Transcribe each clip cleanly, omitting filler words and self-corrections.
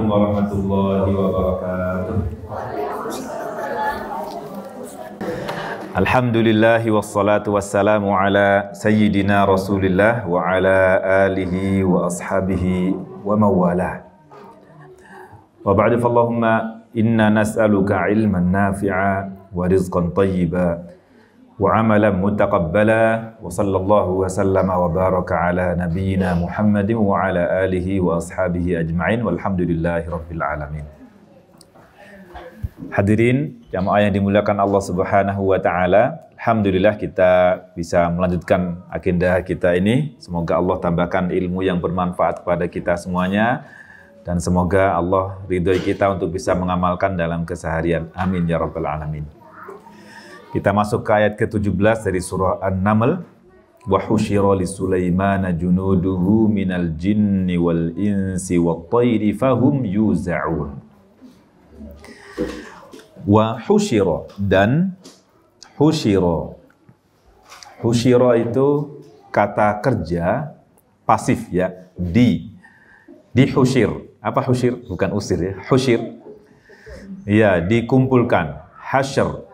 Assalamualaikum warahmatullahi wabarakatuh. Alhamdulillahi wassalatu wassalamu ala sayyidina Rasulillah wa ala alihi wa ashabihi wa mawalah. Wa ba'du fallahumma inna nas'aluka ilman nafi'a wa rizqan tayyiba wa amalan mutaqabbala wa sallallahu wa sallama wa baraka ala nabiyyina Muhammadin wa ala alihi wa ashabihi ajma'in walhamdulillahi rabbil alamin. Hadirin jamaah yang dimuliakan Allah Subhanahu wa taala, alhamdulillah kita bisa melanjutkan agenda kita ini. Semoga Allah tambahkan ilmu yang bermanfaat kepada kita semuanya dan semoga Allah ridhoi kita untuk bisa mengamalkan dalam keseharian. Amin ya rabbal alamin. Kita masuk ke ayat ke-17 dari surah An-Naml. Wa husyira li Sulaimana junuduhu minal jinni wal insi wat tayri fahum yuza'un. Wa husyira, dan husyira. Husyira itu kata kerja pasif ya, dihusyir. Apa husyir? Bukan usir ya, husyir. Ya, dikumpulkan. Hasyr.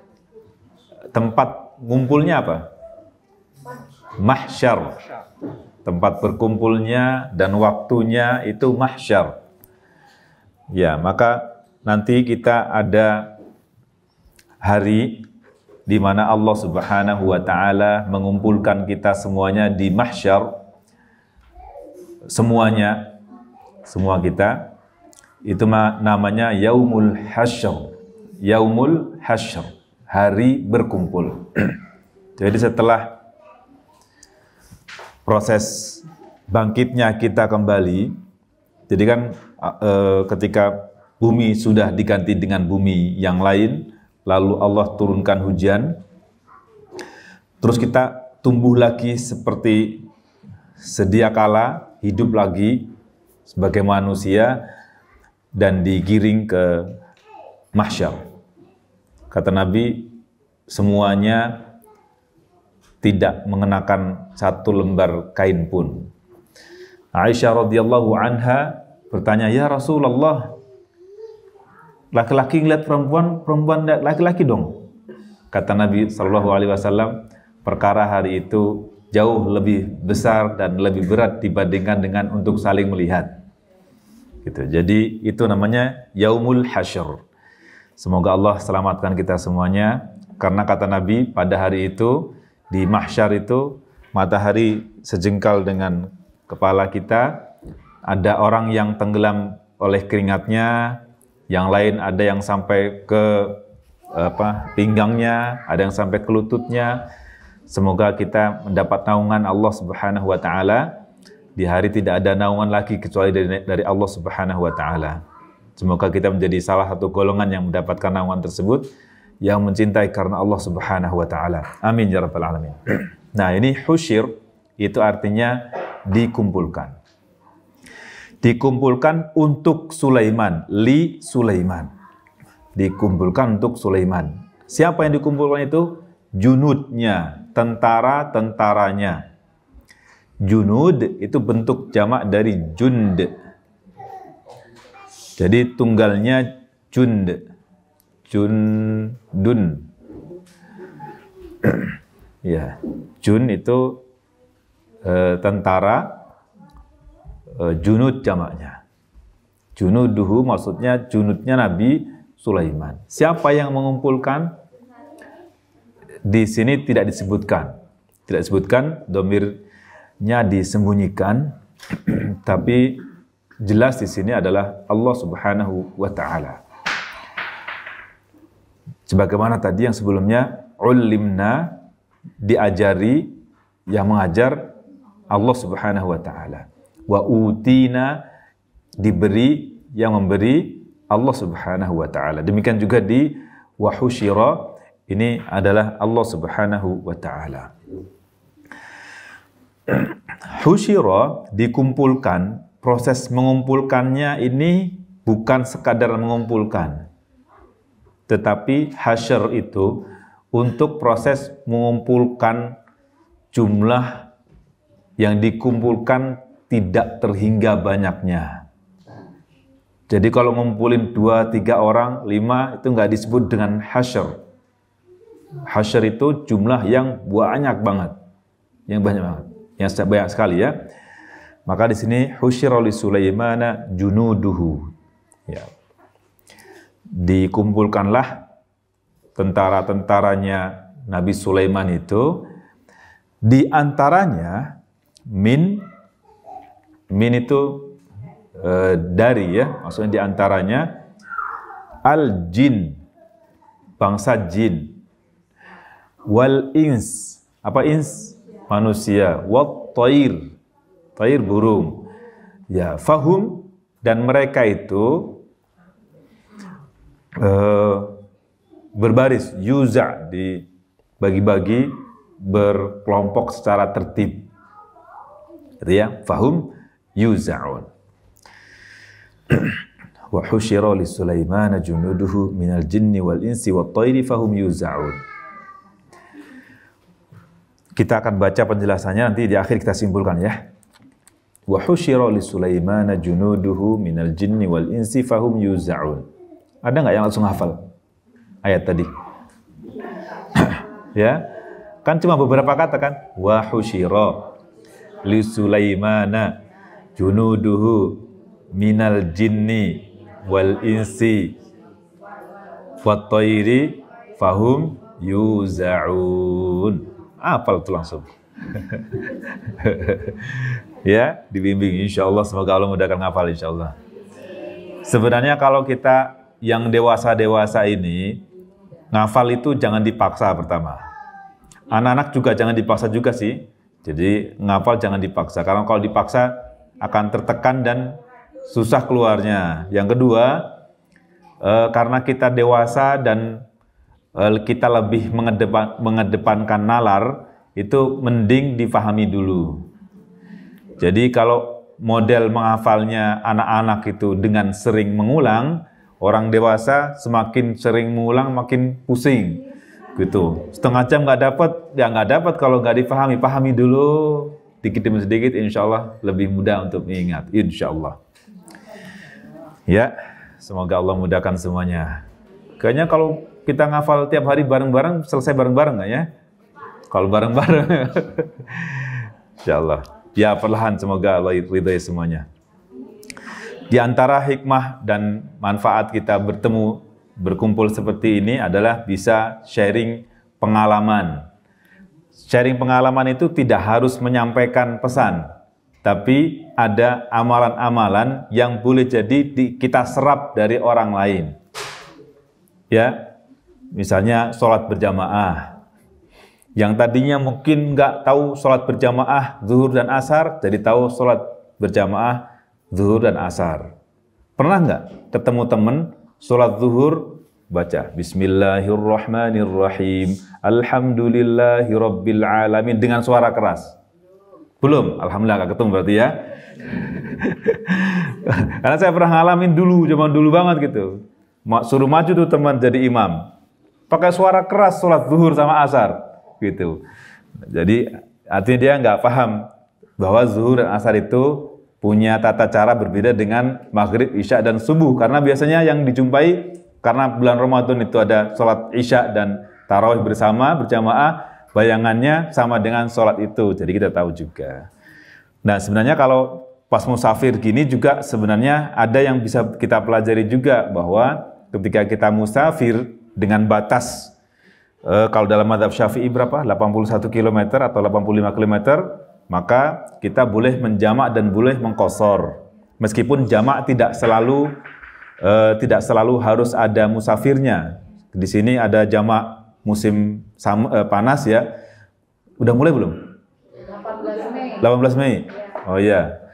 Tempat ngumpulnya apa? Mahsyar. Tempat berkumpulnya dan waktunya itu mahsyar. Ya, maka nanti kita ada hari di mana Allah Subhanahu wa taala mengumpulkan kita semuanya di mahsyar. Semuanya, semua kita itu namanya yaumul hasyr. Yaumul hasyr, hari berkumpul. Jadi setelah proses bangkitnya kita kembali, jadi kan ketika bumi sudah diganti dengan bumi yang lain, lalu Allah turunkan hujan, terus kita tumbuh lagi seperti sedia kala, hidup lagi sebagai manusia dan digiring ke mahsyar. Kata Nabi, semuanya tidak mengenakan satu lembar kain pun. Aisyah radhiyallahu anha bertanya, "Ya Rasulullah, laki-laki ngeliat perempuan, perempuan lihat laki-laki dong." Kata Nabi SAW, perkara hari itu jauh lebih besar dan lebih berat dibandingkan dengan untuk saling melihat. Gitu. Jadi itu namanya yaumul hasyr. Semoga Allah selamatkan kita semuanya, karena kata Nabi pada hari itu di mahsyar itu matahari sejengkal dengan kepala kita, ada orang yang tenggelam oleh keringatnya, yang lain ada yang sampai ke pinggangnya, ada yang sampai ke lututnya. Semoga kita mendapat naungan Allah Subhanahu wa taala. Di hari tidak ada naungan lagi kecuali dari Allah Subhanahu wa taala. Semoga kita menjadi salah satu golongan yang mendapatkan naungan tersebut, yang mencintai karena Allah Subhanahu wa taala. Amin ya rabbal alamin. Nah, ini husyir itu artinya dikumpulkan. Dikumpulkan untuk Sulaiman, li Sulaiman. Dikumpulkan untuk Sulaiman. Siapa yang dikumpulkan itu? Junudnya, tentara-tentaranya. Junud itu bentuk jamak dari jund. Jadi tunggalnya jund. Jundun. Ya, jun itu tentara, junud jamaknya. Junuduhu maksudnya junudnya Nabi Sulaiman. Siapa yang mengumpulkan? Di sini tidak disebutkan. Tidak disebutkan, domirnya disembunyikan. Tapi jelas di sini adalah Allah Subhanahu wa taala. Sebagaimana tadi yang sebelumnya, ulimna, diajari, yang mengajar Allah Subhanahu wa taala. Wa utina, diberi, yang memberi Allah Subhanahu wa taala. Demikian juga di wa husyira, ini adalah Allah Subhanahu wa taala. Husyira dikumpulkan. Proses mengumpulkannya ini bukan sekadar mengumpulkan, tetapi hasyr itu untuk proses mengumpulkan jumlah yang dikumpulkan tidak terhingga banyaknya. Jadi kalau ngumpulin 2, 3 orang, 5 itu nggak disebut dengan hasyr. Hasyr itu jumlah yang banyak banget, yang banyak banget, yang banyak sekali ya. Maka di sini husyira li Sulaimana junuduhu. Ya. Dikumpulkanlah tentara-tentaranya Nabi Sulaiman itu, di antaranya min itu dari ya, maksudnya di antaranya al-jin, bangsa jin, wal ins, apa ins? Manusia, wat tair, tair burung. Ya, fahum, dan mereka itu berbaris, yuza, dibagi-bagi, berkelompok secara tertib. Gitu ya, fahum yuza'un. Wa husyira li Sulaimana junuduhu minal jinni wal insi wat tayri fahum yuza'un. Kita akan baca penjelasannya, nanti di akhir kita simpulkan ya. Wa husyira li Sulaimana junuduhu minal jinni wal insi fahum yuza'un. Ada nggak yang langsung hafal ayat tadi? Ya, kan cuma beberapa kata kan. Wa husyira li Sulaimana junuduhu minal jinni wal insi wat tayri fahum yuza'un. Hafal itu langsung. Ya, dibimbing insyaallah, semoga Allah mudahkan ngafal insyaallah. Sebenarnya kalau kita yang dewasa-dewasa ini ngafal itu jangan dipaksa pertama. Anak-anak juga jangan dipaksa juga sih. Jadi ngafal jangan dipaksa, karena kalau dipaksa akan tertekan dan susah keluarnya. Yang kedua, karena kita dewasa dan kita lebih mengedepankan nalar, itu mending difahami dulu. Jadi kalau model menghafalnya anak-anak itu dengan sering mengulang, orang dewasa semakin sering mengulang makin pusing. Gitu. Setengah jam nggak dapat, ya nggak dapat kalau nggak difahami. Pahami dulu, dikit demi sedikit, insya Allah lebih mudah untuk mengingat. Insya Allah. Ya, semoga Allah mudahkan semuanya. Kayaknya kalau kita ngafal tiap hari bareng-bareng, selesai bareng-bareng nggak ya? Kalau bareng-bareng, insya Allah. Ya, perlahan, semoga Allah ridhai semuanya. Di antara hikmah dan manfaat kita berkumpul seperti ini adalah bisa sharing pengalaman. Sharing pengalaman itu tidak harus menyampaikan pesan, tapi ada amalan-amalan yang boleh jadi kita serap dari orang lain. Ya, misalnya sholat berjamaah. Yang tadinya mungkin nggak tahu sholat berjamaah zuhur dan asar, jadi tahu sholat berjamaah zuhur dan asar. Pernah nggak ketemu teman sholat zuhur baca Bismillahirrahmanirrahim, Alhamdulillahirabbil alamin dengan suara keras? Belum, alhamdulillah nggak ketemu berarti ya. Karena saya pernah ngalamin dulu, zaman dulu banget gitu. Suruh maju tuh teman jadi imam, pakai suara keras sholat zuhur sama asar gitu. Jadi artinya dia nggak paham bahwa zuhur dan asar itu punya tata cara berbeda dengan maghrib, isya, dan subuh. Karena biasanya yang dijumpai, karena bulan Ramadan itu ada sholat isya dan tarawih bersama, berjamaah, bayangannya sama dengan sholat itu. Jadi kita tahu juga. Nah sebenarnya kalau pas musafir gini juga sebenarnya ada yang bisa kita pelajari juga, bahwa ketika kita musafir dengan batas, kalau dalam mazhab Syafi'i berapa? 81 km atau 85 km, maka kita boleh menjamak dan boleh mengqashar. Meskipun jamak tidak selalu harus ada musafirnya. Di sini ada jamak musim panas ya. Udah mulai belum? 18 Mei. Oh iya.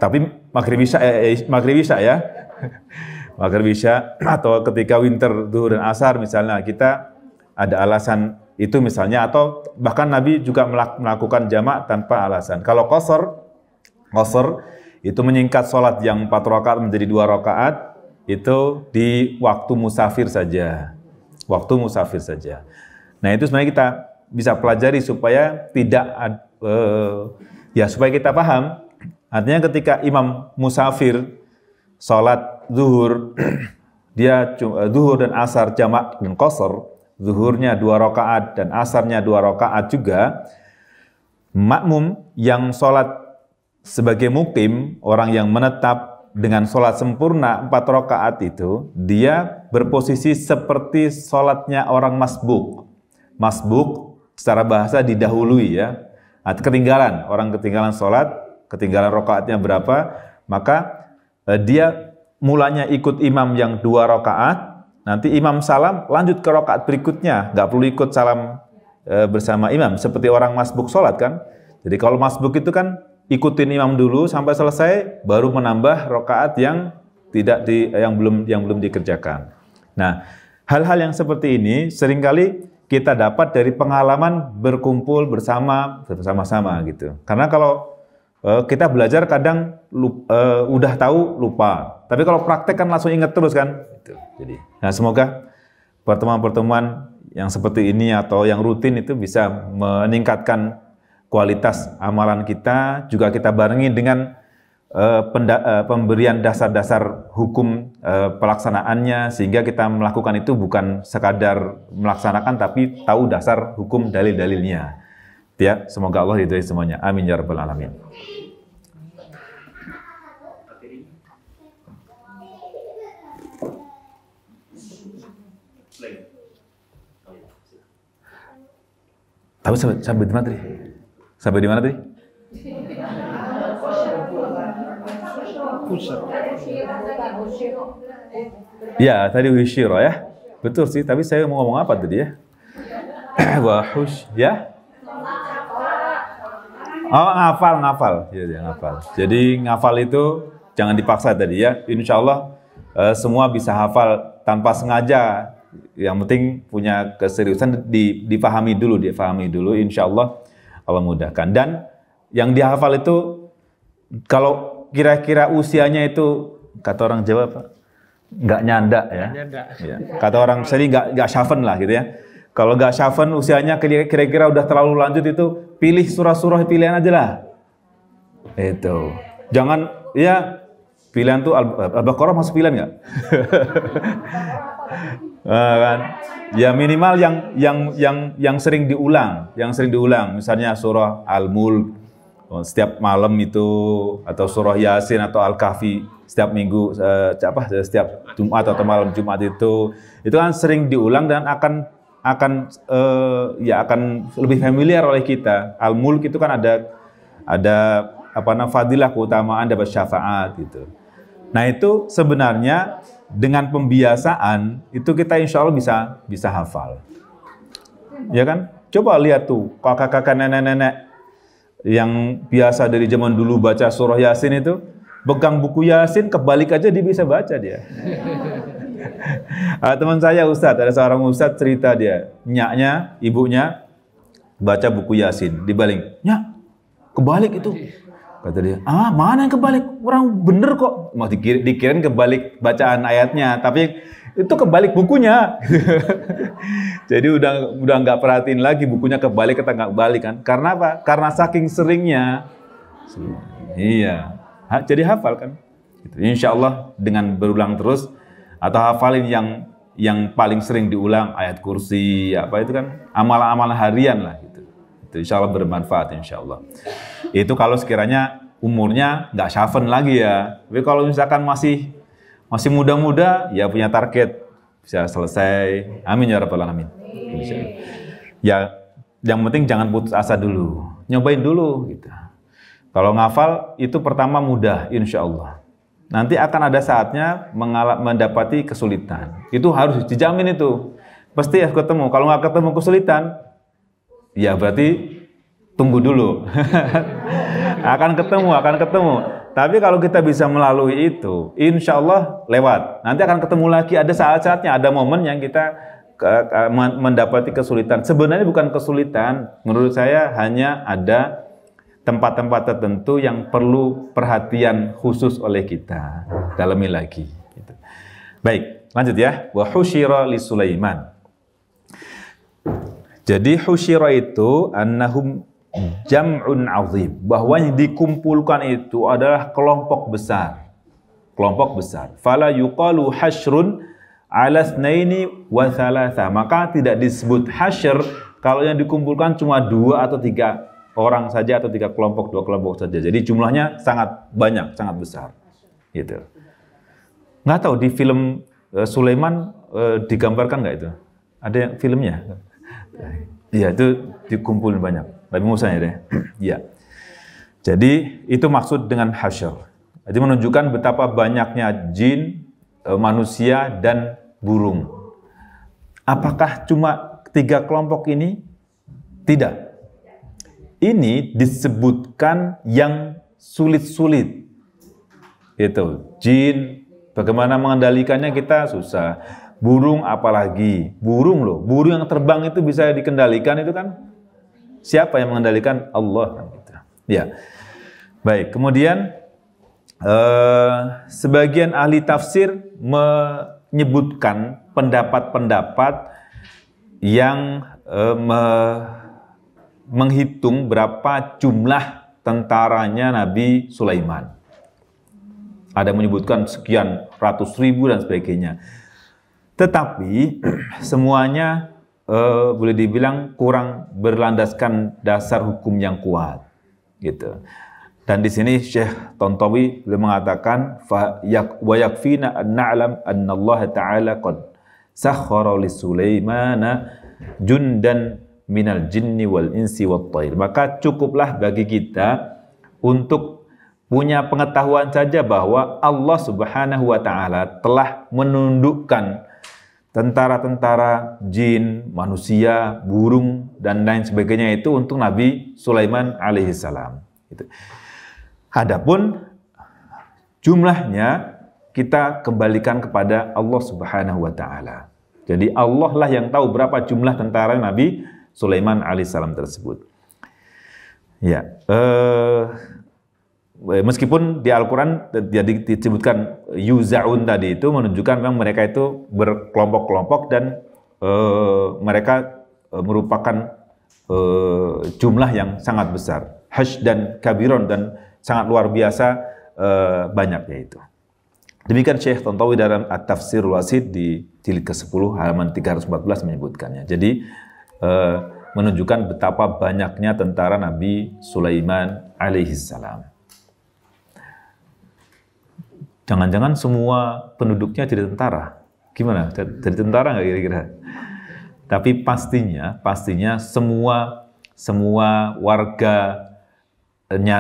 Tapi maghrib isya ya. Maghrib isya atau ketika winter zuhur dan asar misalnya, kita ada alasan itu misalnya, atau bahkan Nabi juga melakukan jamak tanpa alasan. Kalau qashar itu menyingkat sholat yang 4 rakaat menjadi 2 rakaat, itu di waktu musafir saja. Waktu musafir saja. Nah itu sebenarnya kita bisa pelajari supaya tidak supaya kita paham Artinya ketika imam musafir sholat zuhur, dia zuhur dan asar jamak dan qasar, zuhurnya 2 rakaat dan asarnya 2 rakaat juga, makmum yang sholat sebagai mukim, orang yang menetap dengan sholat sempurna 4 rakaat itu, dia berposisi seperti sholatnya orang masbuk. Masbuk secara bahasa didahului ya, ketinggalan, orang ketinggalan sholat, ketinggalan rakaatnya berapa, maka dia mulanya ikut imam yang 2 rakaat, nanti imam salam lanjut ke rakaat berikutnya, nggak perlu ikut salam bersama imam seperti orang masbuk sholat kan. Jadi kalau masbuk itu kan ikutin imam dulu sampai selesai, baru menambah rakaat yang belum dikerjakan. Nah, hal-hal yang seperti ini seringkali kita dapat dari pengalaman berkumpul bersama-sama gitu. Karena kalau kita belajar kadang udah tahu lupa, tapi kalau praktek kan langsung ingat terus kan. Jadi, nah semoga pertemuan-pertemuan yang seperti ini atau yang rutin itu bisa meningkatkan kualitas amalan kita, juga kita barengi dengan pemberian dasar-dasar hukum pelaksanaannya, sehingga kita melakukan itu bukan sekadar melaksanakan tapi tahu dasar hukum dalil-dalilnya. Ya, semoga Allah ridhoi semuanya. Amin ya rabbal alamin. Tapi sampai di mana tadi? Sampai di mana tadi? Ya, tadi husyira ya. Betul sih, tapi saya mau ngomong apa tadi ya? Wahush ya. Oh, ngafal. Ya, ngafal. Jadi ngafal itu jangan dipaksa tadi ya. Insya Allah semua bisa hafal tanpa sengaja. Yang penting punya keseriusan, difahami dulu. Insya Allah Allah mudahkan. Dan yang dihafal itu kalau kira-kira usianya itu kata orang Jawa apa? Nggak nyanda ya. Ya. Kata orang sini nggak syafen lah gitu ya. Kalau nggak syafen usianya kira-kira udah terlalu lanjut itu, pilih surah-surah pilihan aja lah. Itu. Jangan ya pilihan tuh Al-Baqarah masuk pilihan nggak? Kan? Ya minimal yang sering diulang, misalnya surah Al-Mulk setiap malam itu, atau surah Yasin atau Al-Kahfi setiap minggu, setiap Jumat atau malam Jumat itu kan sering diulang dan akan lebih familiar oleh kita. Al-Mulk itu kan ada fadilah, keutamaan, dapat syafaat gitu. Nah itu sebenarnya dengan pembiasaan itu kita insya Allah bisa hafal, ya kan? Coba lihat tuh kakak-kakak, nenek-nenek yang biasa dari zaman dulu baca surah Yasin itu, pegang buku Yasin kebalik aja dia bisa baca dia. Teman saya Ustadz, ada seorang Ustadz cerita dia, nyaknya, ibunya baca buku Yasin, dibalik, nyak kebalik itu. Kata dia, mana yang kebalik? Orang bener kok. Mau dikirain kebalik bacaan ayatnya, tapi itu kebalik bukunya. Jadi udah nggak perhatiin lagi bukunya kebalik atau nggak balik kan? Karena apa? Karena saking seringnya. Iya. Jadi hafal kan? Insya Allah dengan berulang terus, atau hafalin yang paling sering diulang ayat kursi, apa itu kan? Amalan-amalan harian lah gitu. Itu insya Allah bermanfaat insya Allah. Itu kalau sekiranya umurnya nggak syafen lagi ya. Tapi kalau misalkan masih muda-muda, ya punya target bisa selesai. Amin ya rabbal alamin. Ya, yang penting jangan putus asa dulu. Nyobain dulu gitu. Kalau ngafal itu pertama mudah insya Allah. Nanti akan ada saatnya mendapati kesulitan. Itu harus dijamin itu. Pasti ya ketemu. Kalau nggak ketemu kesulitan, ya berarti tunggu dulu. akan ketemu. Tapi kalau kita bisa melalui itu, insya Allah lewat. Nanti akan ketemu lagi, ada saat-saatnya, ada momen yang kita mendapati kesulitan. Sebenarnya bukan kesulitan, menurut saya hanya ada tempat-tempat tertentu yang perlu perhatian khusus oleh kita. Dalami lagi. Gitu. Baik, lanjut ya. Wa husyira li Sulaiman. Jadi husyira itu annahum jam'un azim, bahwa yang dikumpulkan itu adalah kelompok besar. Kelompok besar. Fala yuqalu hasyrun ala tsnaini wa thalatha. Maka tidak disebut hasyr kalau yang dikumpulkan cuma 2 atau 3 orang saja atau 3 kelompok, 2 kelompok saja. Jadi jumlahnya sangat banyak, sangat besar. Gitu. Nggak tahu di film Sulaiman digambarkan nggak itu? Ada yang filmnya? Iya, itu dikumpulin banyak. Tapi Musa ya deh. Iya. Jadi itu maksud dengan hasyr. Jadi menunjukkan betapa banyaknya jin, manusia dan burung. Apakah cuma 3 kelompok ini? Tidak. Ini disebutkan yang sulit-sulit. Itu jin, bagaimana mengendalikannya kita susah. Burung apalagi. Burung loh. Burung yang terbang itu bisa dikendalikan itu kan. Siapa yang mengendalikan? Allah. Ya. Baik. Kemudian sebagian ahli tafsir menyebutkan pendapat-pendapat yang menghitung berapa jumlah tentaranya Nabi Sulaiman. Ada yang menyebutkan sekian ratus ribu dan sebagainya. Tetapi semuanya boleh dibilang kurang berlandaskan dasar hukum yang kuat, gitu. Dan di sini Syekh Tantawi beliau mengatakan wa yakfina an na'lam anna Allah Ta'ala qad sakhkhara li Sulaimana jundan minal jinni wal insi wat thair. Maka cukuplah bagi kita untuk punya pengetahuan saja bahwa Allah Subhanahu wa taala telah menundukkan tentara-tentara jin, manusia, burung dan lain sebagainya itu untuk Nabi Sulaiman alaihissalam. Gitu. Adapun jumlahnya kita kembalikan kepada Allah Subhanahu wa taala. Jadi Allah lah yang tahu berapa jumlah tentara Nabi Sulaiman alaihissalam tersebut. Ya, meskipun di Al-Quran jadi disebutkan yuzaun tadi itu menunjukkan memang mereka itu berkelompok-kelompok dan mereka merupakan jumlah yang sangat besar, hash dan kabiron, dan sangat luar biasa banyaknya itu. Demikian Syekh Tantawi dalam At-Tafsirul Wasit di jilid ke-10 halaman 314 menyebutkannya. Jadi menunjukkan betapa banyaknya tentara Nabi Sulaiman alaihissalam. Jangan-jangan semua penduduknya jadi tentara. Gimana? Jadi tentara nggak kira-kira? Tapi pastinya semua warganya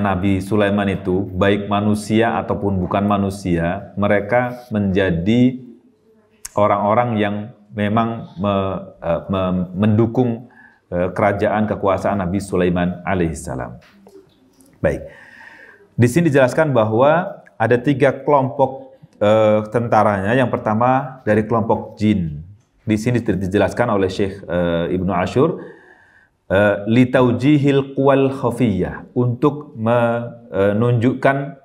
Nabi Sulaiman itu, baik manusia ataupun bukan manusia, mereka menjadi orang-orang yang memang mendukung kerajaan kekuasaan Nabi Sulaiman alaihissalam. Baik. Di sini dijelaskan bahwa ada 3 kelompok tentaranya. Yang pertama dari kelompok jin. Di sini dijelaskan oleh Syekh Ibnu Ashur litaujihil quwal khafiyah, untuk menunjukkan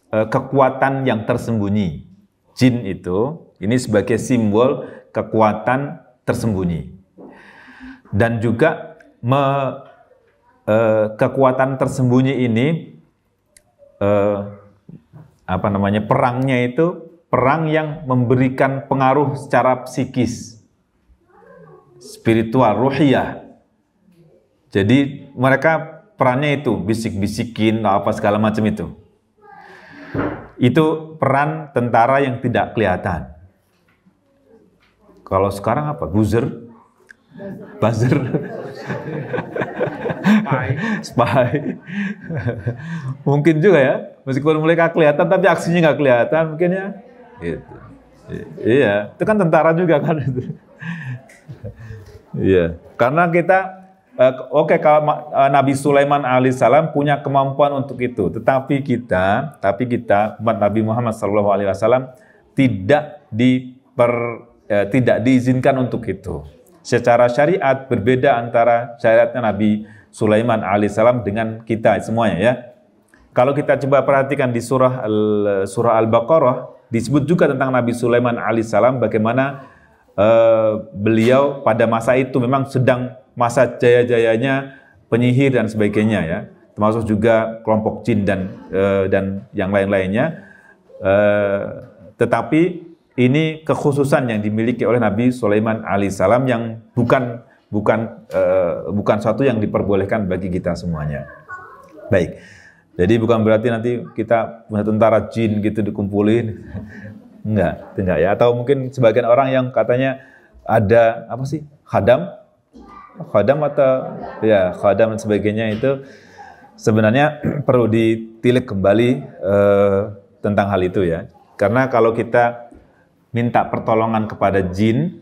kekuatan yang tersembunyi. Jin itu ini sebagai simbol kekuatan tersembunyi. Dan juga kekuatan tersembunyi ini perangnya itu perang yang memberikan pengaruh secara psikis, spiritual, ruhiyah. Jadi mereka perannya itu bisik-bisikin apa segala macam itu. Itu peran tentara yang tidak kelihatan. Kalau sekarang apa? Buzzer? Buzzer? Spy. Mungkin juga ya, meskipun mereka kelihatan tapi aksinya nggak kelihatan mungkin ya. Gitu. Iya, itu kan tentara juga kan itu. Iya, karena kita kalau Nabi Sulaiman alaihissalam punya kemampuan untuk itu, tetapi kita umat Nabi Muhammad SAW tidak diizinkan untuk itu. Secara syariat berbeda antara syariatnya Nabi Sulaiman alaihissalam dengan kita semuanya ya. Kalau kita coba perhatikan di surah Al-Baqarah disebut juga tentang Nabi Sulaiman alaihissalam bagaimana beliau pada masa itu memang sedang masa jaya-jayanya penyihir dan sebagainya ya, termasuk juga kelompok jin dan yang lain-lainnya. Tetapi ini kekhususan yang dimiliki oleh Nabi Sulaiman alaihissalam yang bukan suatu yang diperbolehkan bagi kita semuanya. Baik. Jadi bukan berarti nanti kita punya tentara jin gitu dikumpulin. Enggak ya. Atau mungkin sebagian orang yang katanya ada apa sih? Khadam atau ya khadam dan sebagainya, itu sebenarnya perlu ditilik kembali tentang hal itu ya. Karena kalau kita minta pertolongan kepada jin,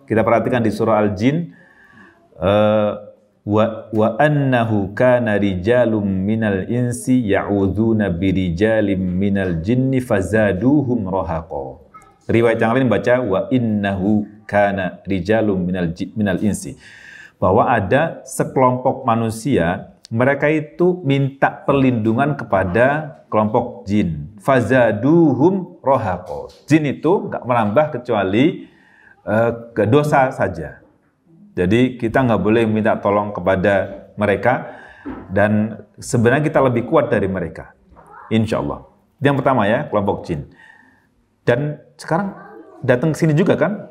kita perhatikan di surah Al-Jin, wa annahu kana rijalun minal insi ya'udzuna birijalim minal jinni fazaduhum rahaqa. Riwayat yang lain baca wa innahu kana rijalun minal insi, bahwa ada sekelompok manusia, mereka itu minta perlindungan kepada kelompok jin. Fazaduhum rahaqa. Jin itu enggak menambah kecuali ke dosa saja. Jadi kita nggak boleh minta tolong kepada mereka, dan sebenarnya kita lebih kuat dari mereka, insya Allah. Yang pertama ya, kelompok jin. Dan sekarang datang ke sini juga kan,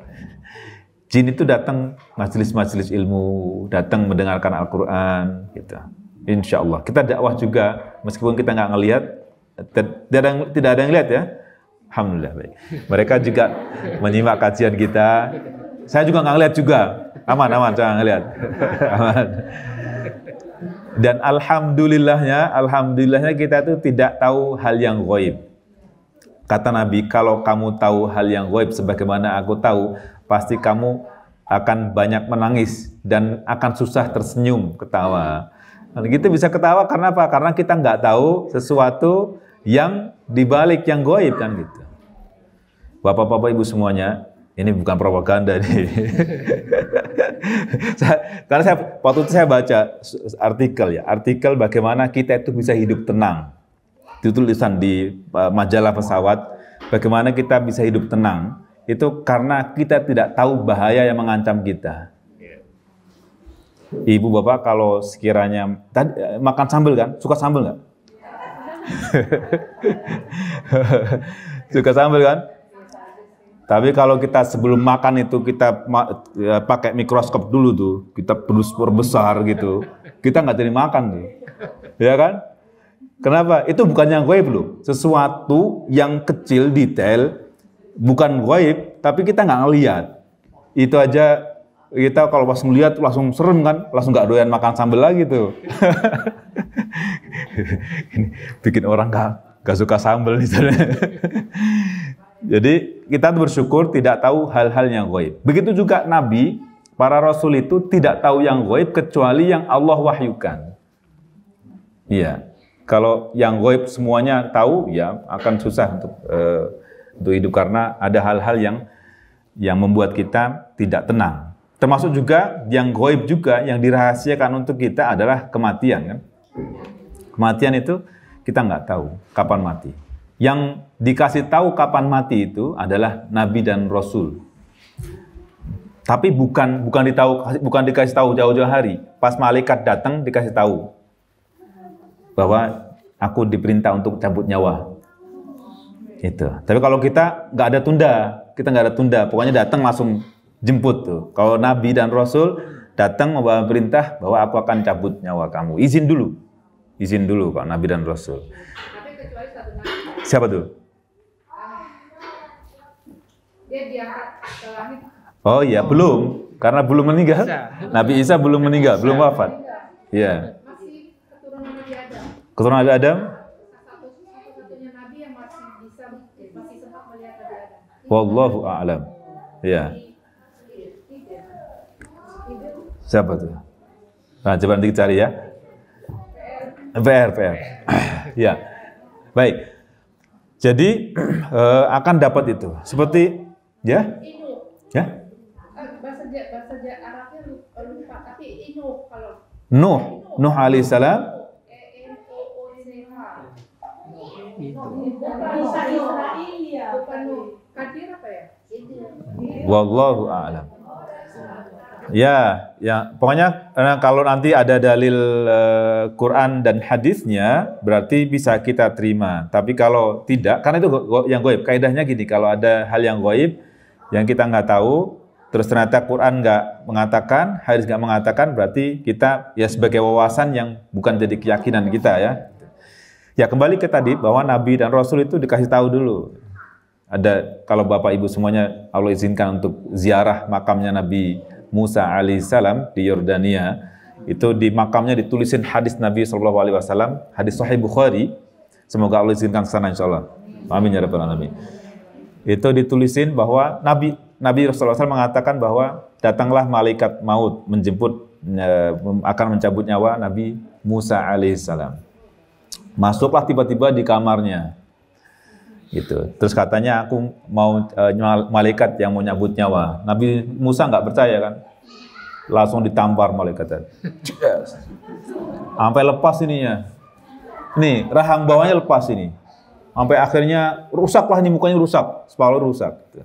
jin itu datang majelis-majelis ilmu, datang mendengarkan Al-Quran, gitu. Insya Allah. Kita dakwah juga, meskipun kita nggak ngelihat, tidak ada yang lihat ya. Alhamdulillah baik. Mereka juga menyimak kajian kita. Saya juga nggak ngelihat juga. Aman, jangan ngelihat. Aman. Dan alhamdulillahnya kita tuh tidak tahu hal yang ghaib. Kata Nabi, kalau kamu tahu hal yang ghaib sebagaimana aku tahu, pasti kamu akan banyak menangis dan akan susah tersenyum, ketawa. Nah, kita bisa ketawa karena apa? Karena kita nggak tahu sesuatu yang dibalik yang ghaib kan gitu. Bapak-bapak, ibu semuanya, ini bukan propaganda nih. Waktu itu saya baca artikel bagaimana kita itu bisa hidup tenang. Itu tulisan di majalah pesawat, bagaimana kita bisa hidup tenang. Itu karena kita tidak tahu bahaya yang mengancam kita. Ibu bapak kalau sekiranya makan sambal kan, suka sambal nggak? Suka sambal kan? Tapi kalau kita sebelum makan itu kita pakai mikroskop dulu tuh, kita perbesar gitu, kita nggak jadi makan tuh, ya kan? Kenapa? Itu bukan yang gaib loh, sesuatu yang kecil detail, bukan gaib, tapi kita nggak ngelihat. Itu aja kita kalau pas melihat langsung serem kan, langsung nggak doyan makan sambal lagi tuh. Bikin orang nggak suka sambal misalnya. Jadi kita bersyukur tidak tahu hal-hal yang gaib. Begitu juga Nabi, para Rasul itu tidak tahu yang gaib kecuali yang Allah wahyukan. Iya, kalau yang gaib semuanya tahu, ya akan susah untuk hidup karena ada hal-hal yang membuat kita tidak tenang. Termasuk juga yang gaib juga yang dirahasiakan untuk kita adalah kematian kan. Kematian itu kita nggak tahu kapan mati. Yang dikasih tahu kapan mati itu adalah Nabi dan Rasul. Tapi bukan dikasih tahu jauh-jauh hari. Pas malaikat datang dikasih tahu bahwa aku diperintah untuk cabut nyawa. Itu. Tapi kalau kita nggak ada tunda, pokoknya datang langsung jemput tuh. Kalau Nabi dan Rasul datang membawa perintah bahwa aku akan cabut nyawa kamu. Izin dulu Pak Nabi dan Rasul. Siapa tuh? Dia diangkat ke langit. Oh iya, belum. Karena belum meninggal. Nabi Isa belum meninggal, belum wafat. Iya. Masih keturunan Nabi Adam. Keturunan Nabi Adam? Satu-satunya Nabi yang masih sempat melihat Nabi Adam. Wallahu a'lam. Iya. Siapa tuh? Nah, coba nanti cari ya. PR. Ya. Baik. Jadi akan dapat itu. Seperti ya? Ya? Bahasa Arabnya lupa, tapi Inuh kalau Nuh alaihissalam. Bukan Nuh. Kadir apa ya? Wallahu a'lam. Ya, pokoknya kalau nanti ada dalil Quran dan hadisnya, berarti bisa kita terima. Tapi kalau tidak, karena itu yang gaib. Kaidahnya gini, kalau ada hal yang gaib yang kita nggak tahu, terus ternyata Quran nggak mengatakan, hadis nggak mengatakan, berarti kita ya sebagai wawasan yang bukan jadi keyakinan kita ya. Ya kembali ke tadi bahwa Nabi dan Rasul itu dikasih tahu dulu. Ada kalau Bapak Ibu semuanya Allah izinkan untuk ziarah makamnya Nabi Musa alaihissalam di Yordania, itu di makamnya ditulisin hadis Nabi SAW, hadis Sahih Bukhari. Semoga Allah izinkan ke sana insyaallah. Amin ya rabbal alamin. Itu ditulisin bahwa Nabi Rasulullah SAW mengatakan bahwa datanglah malaikat maut menjemput akan mencabut nyawa Nabi Musa alaihissalam. Masuklah tiba-tiba di kamarnya. Gitu. Terus katanya aku mau malaikat yang mau nyabut nyawa. Nabi Musa nggak percaya kan, langsung ditampar malaikat. Sampai lepas ininya. Nih rahang bawahnya lepas ini. Sampai akhirnya rusaklah nih mukanya rusak, kepala rusak. Gitu.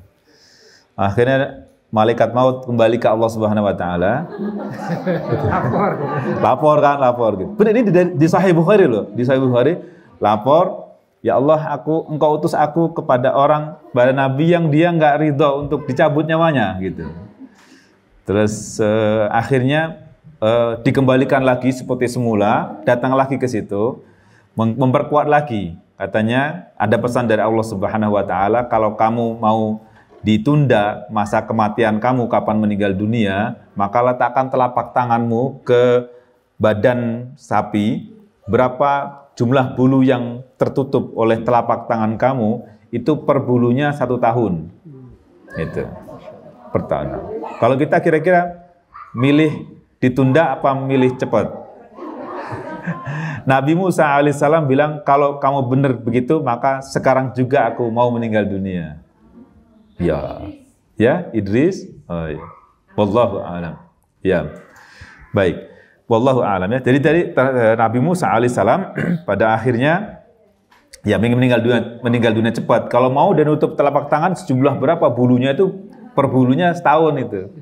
Akhirnya malaikat maut kembali ke Allah Subhanahu Wa Taala. Lapor gitu. Benar ini di Sahih Bukhari loh, di Sahih Bukhari lapor. Ya Allah, engkau utus aku kepada nabi yang dia nggak ridho untuk dicabut nyawanya, gitu. Terus akhirnya dikembalikan lagi seperti semula, datang lagi ke situ, memperkuat lagi. Katanya ada pesan dari Allah Subhanahu Wa Taala, kalau kamu mau ditunda masa kematian kamu kapan meninggal dunia, maka letakkan telapak tanganmu ke badan sapi, berapa jumlah bulu yang tertutup oleh telapak tangan kamu, itu per bulunya 1 tahun. Itu. Per tahun. Kalau kita kira-kira milih ditunda apa milih cepat? Nabi Musa alaihissalam bilang, kalau kamu benar begitu, maka sekarang juga aku mau meninggal dunia. Ya, Idris? Oh, ya. Wallahu a'lam. Ya, baik. Wallahu a'lam ya. Jadi dari Nabi Musa alaihissalam pada akhirnya ya meninggal dunia cepat. Kalau mau dan nutup telapak tangan sejumlah berapa bulunya itu per bulunya setahun itu.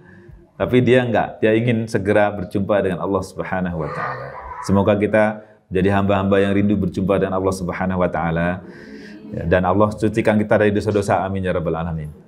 Tapi dia enggak, dia ingin segera berjumpa dengan Allah Subhanahu Wa Taala. Semoga kita jadi hamba-hamba yang rindu berjumpa dengan Allah Subhanahu Wa Taala dan Allah sucikan kita dari dosa-dosa. Amin ya rabbal alamin.